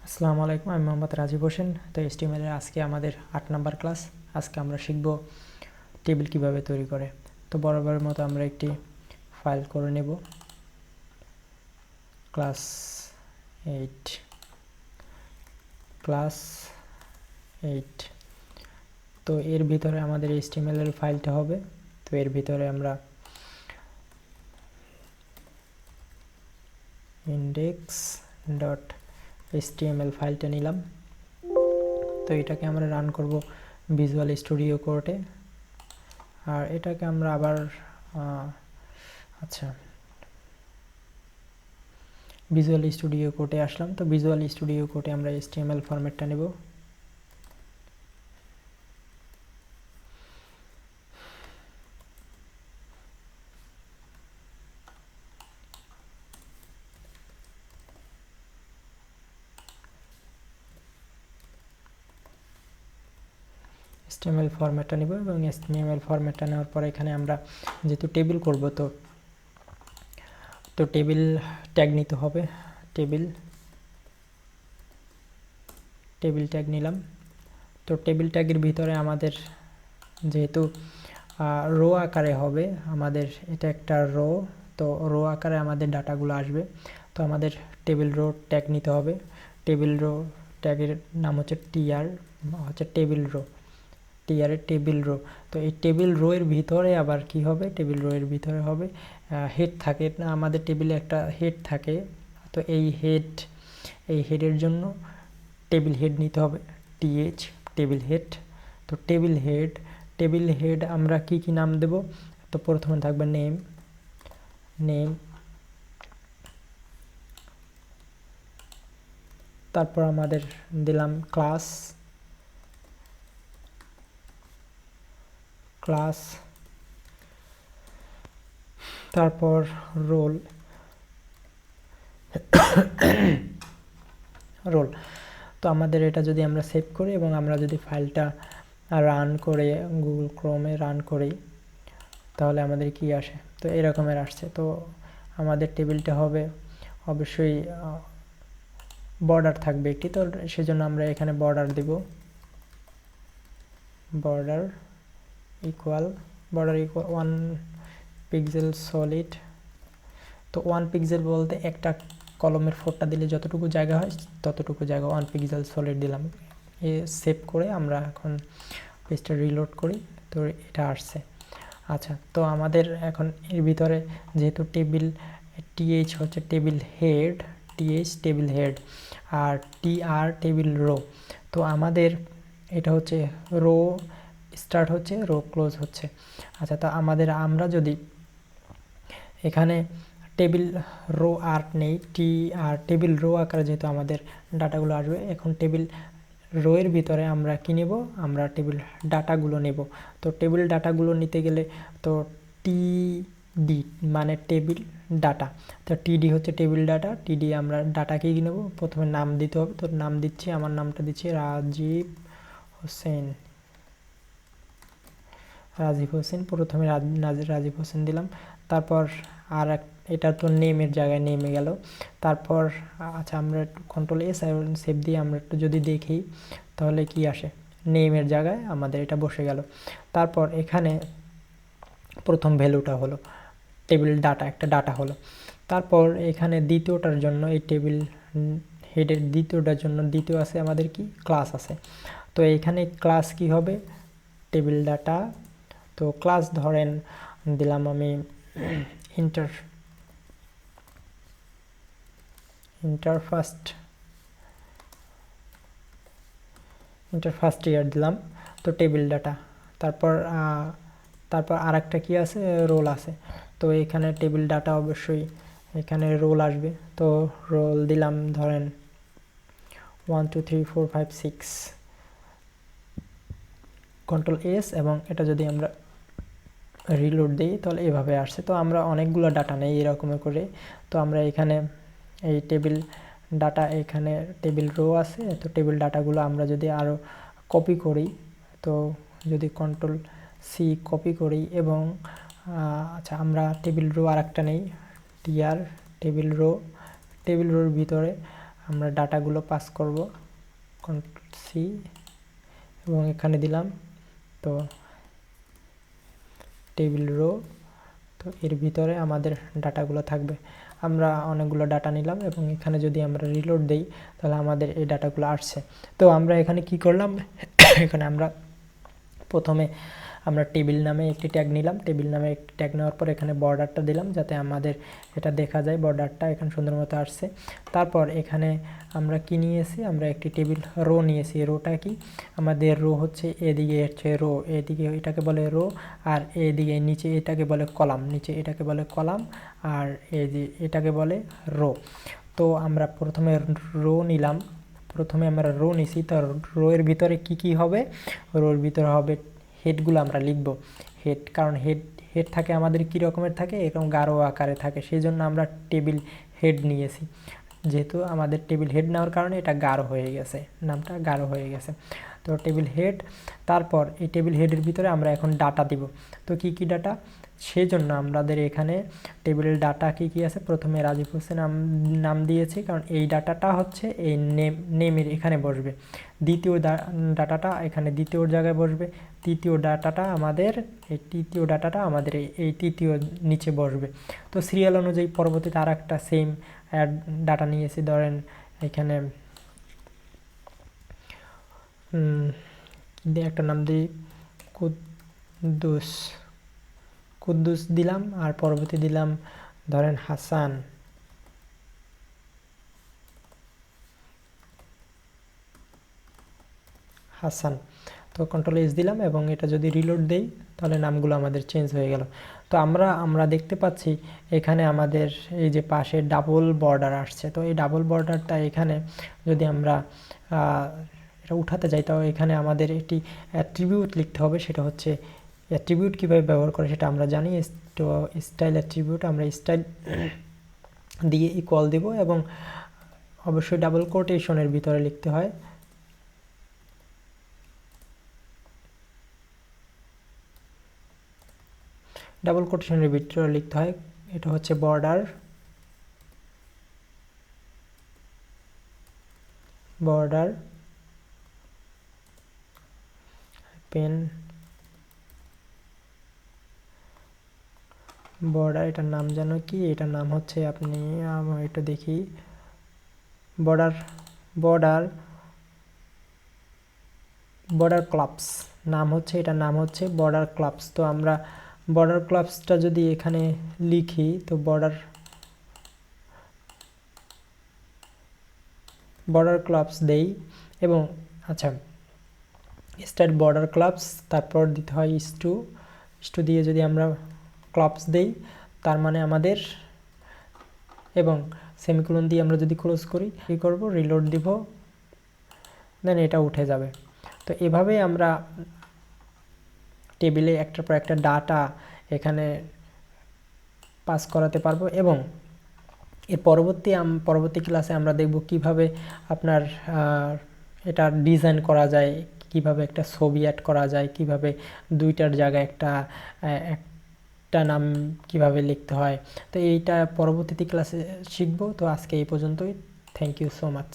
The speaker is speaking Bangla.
আসসালামু আলাইকুম, আমি মোহাম্মদ রাজীব হোসেন। তো HTML এর আজকে আমাদের 8 নাম্বার ক্লাস। আজকে আমরা শিখব টেবিল কিভাবে তৈরি করে। তো বরাবরের মতো আমরা একটি ফাইল করে নেব, ক্লাস 8 তো এর ভিতরে আমাদের HTML এর ফাইলটা হবে। তো এর ভিতরে আমরা index.html ফাইলটা নিলাম। তো এটাকে আমরা রান করব ভিজুয়াল স্টুডিও কোডে, আর এটাকে আমরা আবার ভিজুয়াল স্টুডিও কোডে আসলাম। তো ভিজুয়াল স্টুডিও কোডে আমরা HTML ফরম্যাটটা নেব। HTML ফরম্যাটটা নেব এবং HTML ফরম্যাটটা নেওয়ার পর এখানে আমরা যেহেতু টেবিল করব, তো টেবিল ট্যাগ নিতে হবে। টেবিল ট্যাগ নিলাম। তো টেবিল ট্যাগের ভিতরে আমাদের যেহেতু রো আকারে হবে, আমাদের এটা একটা রো, তো রো আকারে আমাদের ডাটাগুলো আসবে। তো আমাদের টেবিল রো ট্যাগ নিতে হবে। টেবিল রো ট্যাগের নাম হচ্ছে টিআর, হচ্ছে টেবিল রো, টিআরের টেবিল রো। তো এই টেবিল রো এর ভিতরে আবার কি হবে, টেবিল রো এর ভিতরে হবে হেড থাকে, আমাদের টেবিলে একটা হেড থাকে। তো এই হেডের জন্য টেবিল হেড নিতে হবে, টিএইচ টেবিল হেড। তো টেবিল হেড আমরা কি নাম দেব? তো প্রথমে থাকবে নেম, তারপর আমাদের দিলাম ক্লাস, তারপর রোল। তো আমাদের এটা যদি আমরা সেভ করি এবং আমরা যদি ফাইলটা রান করে গুগল ক্রোমে রান করি, তাহলে আমাদের কি আসে? তো এরকমের আসছে। তো আমাদের টেবিলটা হবে অবশ্যই বর্ডার থাকবে একটি, তো সেজন্য আমরা এখানে বর্ডার দেব, বর্ডার ইকুয়াল 1 পিক্সেল সলিড। তো 1 পিক্সেল বলতে একটা কলমের ফোরটা দিলে যতটুকু জায়গা হয় ততটুকু জায়গা 1 পিক্সেল সলিড দিলাম। সেভ করে আমরা এখন পেজটা রিলোড করি, তো এটা আসছে। আচ্ছা, তো আমাদের এখন এর ভিতরে যেহেতু টেবিল টিএইচ হচ্ছে table head, TH table head, আর টিআর টেবিল রো। তো আমাদের এটা হচ্ছে রো স্টার্ট হচ্ছে, রো ক্লোজ হচ্ছে। আচ্ছা, তো আমরা যদি এখানে টেবিল রো আর্ট নেই, টেবিল রো আকারে যেহেতু আমাদের ডাটাগুলো আসবে, এখন টেবিল রো এর ভিতরে আমরা কি নেব? আমরা টেবিল ডাটাগুলো নেব। তো টেবিল ডাটাগুলো নিতে গেলে তো টিডি মানে টেবিল ডাটা, তো টিডি হচ্ছে টেবিল ডাটা। টিডি আমরা ডাটা কি নেব? প্রথমে নাম দিতে হবে। তো নাম দিচ্ছি, আমার নামটা দিচ্ছি রাজীব হোসেন। প্রথমে রাজীব হোসেন দিলাম। তারপর আর এটা তো নেমের জায়গায় নেমে গেল। তারপর আচ্ছা, আমরা একটু Ctrl+S সেভ দিয়ে আমরা একটু যদি দেখি তাহলে কি আসে, নেমের জায়গায় আমাদের এটা বসে গেল। তারপর এখানে প্রথম ভ্যালুটা হলো টেবিল ডাটা, একটা ডাটা হলো। তারপর এখানে দ্বিতীয়টার জন্য এই টেবিল হেডের দ্বিতীয়টার জন্য দ্বিতীয় আছে আমাদের কি ক্লাস আছে। তো এইখানে ক্লাস কি হবে? Table data. তো ক্লাস ধরেন দিলাম আমি ইন্টার ফার্স্ট ইয়ার দিলাম। তো টেবিল ডাটা। তারপর আর একটা কি আছে, রোল আছে। তো এখানে টেবিল ডাটা অবশ্যই এখানে রোল আসবে। তো রোল দিলাম ধরেন 1 2 3 4 5 6, Ctrl+S, এবং এটা যদি আমরা রিলোড দিই তাহলে এভাবে আসছে। তো আমরা অনেকগুলো ডাটা নেই এরকম করে। তো আমরা এখানে এই টেবিল ডাটা, এখানে টেবিল রো আছে, তো টেবিল ডাটাগুলো আমরা যদি আরও কপি করি, তো যদি Ctrl+C কপি করি এবং আচ্ছা, আমরা টেবিল রো আর একটা নেই, টিআর টেবিল রোর ভিতরে আমরা ডাটাগুলো পাস করব, কন্ট্রোল সি এবং এখানে দিলাম। তো টেবিল রো, তো এর ভিতরে আমাদের ডাটাগুলো থাকবে। আমরা অনেকগুলো ডাটা নিলাম এবং এখানে যদি আমরা রিলোড দেই তাহলে আমাদের এই ডাটাগুলো আসছে। তো আমরা এখানে কি করলাম, এখানে আমরা প্রথমে আমরা টেবিল নামে একটি ট্যাগ নিলাম। টেবিল নামে একটি ট্যাগ নেওয়ার পর এখানে বর্ডারটা দিলাম যাতে আমাদের এটা দেখা যায়, বর্ডারটা এখানে সুন্দর মতো আসছে। তারপর এখানে আমরা কি নিয়েছি, আমরা একটি টেবিল রো নিয়েছি। রোটা কি, আমাদের রো হচ্ছে এদিকে হচ্ছে রো, এদিকে এটাকে বলে রো, আর এদিকে নিচে এটাকে বলে কলাম, নিচে এটাকে বলে কলাম, আর এই যে এটাকে বলে রো। তো আমরা প্রথমে রো নিলাম, প্রথমে আমরা রো নিছি। তো রো এর ভিতরে কি হবে, রোর ভিতরে হবে হেডগুলো আমরা লিখব। হেড, কারণ হেড থাকে আমাদের কী রকমের থাকে, এরকম গাঢ় আকারে থাকে, সেই জন্য আমরা টেবিল হেড নিয়েছি। যেহেতু আমাদের টেবিল হেড নেওয়ার কারণে এটা গাঢ় হয়ে গেছে, নামটা গাঢ় হয়ে গেছে। তো টেবিল হেড, তারপর এই টেবিল হেডের ভিতরে আমরা এখন ডাটা দিব। তো কি ডাটা, সেই জন্য আমাদের এখানে টেবিলের ডাটা কি আছে, প্রথমে রাজীব হোসেন নাম দিয়েছি কারণ এই ডাটাটা হচ্ছে এই নেমের এখানে বসবে। দ্বিতীয় ডাটাটা এখানে দ্বিতীয় জায়গায় বসবে। তৃতীয় ডাটাটা আমাদের এই তৃতীয় ডাটাটা আমাদের এই তৃতীয় নিচে বসবে। তো সিরিয়াল অনুযায়ী পরবর্তীতে আর একটা সেম ডাটা নিয়েছি, ধরেন এখানে একটা নাম দিই কুদ্দুস দিলাম, আর পরবর্তী দিলাম ধরেন হাসান। তো কন্ট্রোল এস দিলাম এবং এটা যদি রিলোড দেই তাহলে নামগুলো আমাদের চেঞ্জ হয়ে গেল। তো আমরা দেখতে পাচ্ছি এখানে আমাদের এই যে পাশে ডাবল বর্ডার আসছে। তো এই ডাবল বর্ডারটা এখানে যদি আমরা এটা উঠাতে যাই, তাও এখানে আমাদের একটি অ্যাট্রিবিউট লিখতে হবে। সেটা হচ্ছে অ্যাট্রিবিউট কীভাবে ব্যবহার করে সেটা আমরা জানি। তো স্টাইল অ্যাট্রিবিউট, আমরা স্টাইল দিয়ে ইকুয়াল দেব এবং অবশ্যই ডাবল কোটেশনের ভিতরে লিখতে হয়। ডাবল কোটেশনের ভিতরে লিখতে হয়, এটা হচ্ছে বর্ডার পেন বর্ডার, এটার নাম জানো কি, এটার নাম হচ্ছে, আপনি এটা দেখি, বর্ডার ক্লাবস নাম হচ্ছে, এটার নাম হচ্ছে বর্ডার ক্লাবস। তো আমরা বর্ডার ক্লাবসটা যদি এখানে লিখি, তো বর্ডার ক্লাবস দেই এবং আচ্ছা স্টার্ট বর্ডার ক্লাবস, তারপর দিতে হয় স্টু দিয়ে যদি আমরা ক্লাবস দেই তার মানে আমাদের, এবং সেমিকোলন দিয়ে আমরা যদি ক্লোজ করি, কি করব, রিলোড দিব, দেন এটা উঠে যাবে। তো এভাবেই আমরা টেবিলে একটার পর একটা ডাটা এখানে পাস করাতে পারবো। এবং এর পরবর্তী ক্লাসে আমরা দেখব কিভাবে আপনার এটা ডিজাইন করা যায়, কিভাবে একটা ছবি অ্যাড করা যায়, কিভাবে দুইটার জায়গায় একটা নাম কিভাবে লিখতে হয়। তো এইটা পরবর্তী ক্লাসে শিখব। তো আজকে এই পর্যন্তই। Thank you so much.